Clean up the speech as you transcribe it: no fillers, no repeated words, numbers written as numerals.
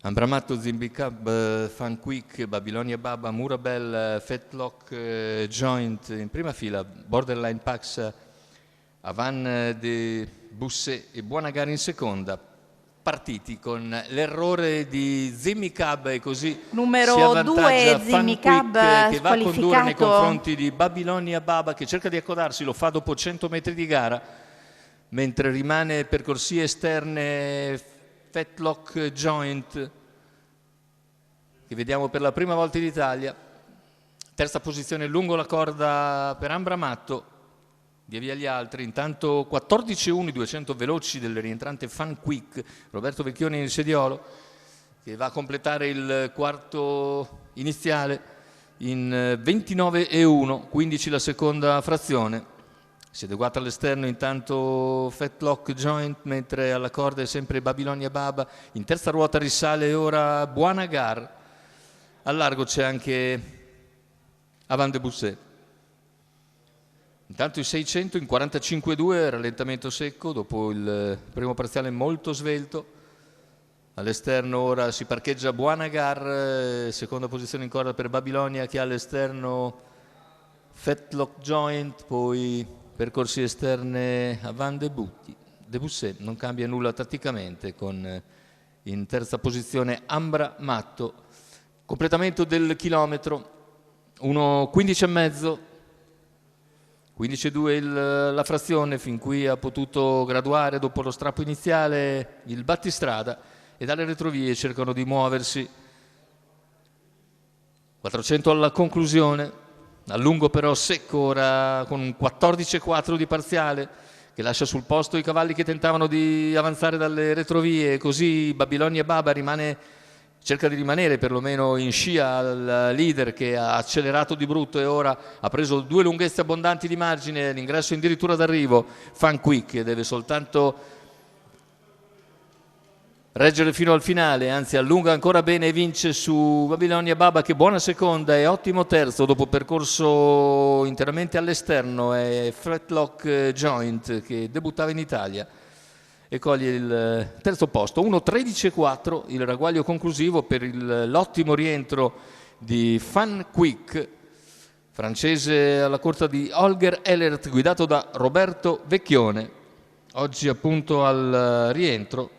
Ambramato, Zimbicab, Fan Quick, Babilonia Baba, Murabel, Fetlock, Joint in prima fila, Borderline Pax, Avan de Busset e Buona Gara in seconda, partiti con l'errore di Zimbicab e così numero si avvantaggia 2 Fan Quick che va a condurre nei squalificato. confronti di Babilonia Baba che cerca di accodarsi, lo fa dopo 100 metri di gara, mentre rimane per corsie esterne Fetlock Joint, che vediamo per la prima volta in Italia. Terza posizione lungo la corda per Ambramato, via gli altri. Intanto 14-1, 200 veloci del rientrante Fan Quick, Roberto Vecchioni in sediolo, che va a completare il quarto iniziale in 29-1, 15 la seconda frazione. Si è adeguata all'esterno intanto Fetlock Joint, mentre alla corda è sempre Babilonia Baba. In terza ruota risale ora Buona Gara. Al largo c'è anche Avan de Busset. Intanto i 600 in 45-2, rallentamento secco dopo il primo parziale molto svelto. All'esterno ora si parcheggia Buona Gara, seconda posizione in corda per Babilonia, che ha all'esterno Fetlock Joint, poi percorsi esterne Avan de Busset, non cambia nulla tatticamente, con in terza posizione Ambramato. Completamento del chilometro, 1:15,5, 15,2 la frazione, fin qui ha potuto graduare dopo lo strappo iniziale il battistrada e dalle retrovie cercano di muoversi. 400 alla conclusione. A lungo però secco ora con un 14,4 di parziale che lascia sul posto i cavalli che tentavano di avanzare dalle retrovie, così Babilonia Baba cerca di rimanere perlomeno in scia al leader che ha accelerato di brutto e ora ha preso due lunghezze abbondanti di margine, l'ingresso addirittura d'arrivo. Fan Quick che deve soltanto reggere fino al finale, anzi allunga ancora bene e vince su Babilonia Baba, che buona seconda e ottimo terzo dopo percorso interamente all'esterno. È Fetlock Joint che debuttava in Italia e coglie il terzo posto. 1:13,4 il ragguaglio conclusivo per l'ottimo rientro di Fan Quick, francese alla corta di Holger Ellert, guidato da Roberto Vecchione. Oggi appunto al rientro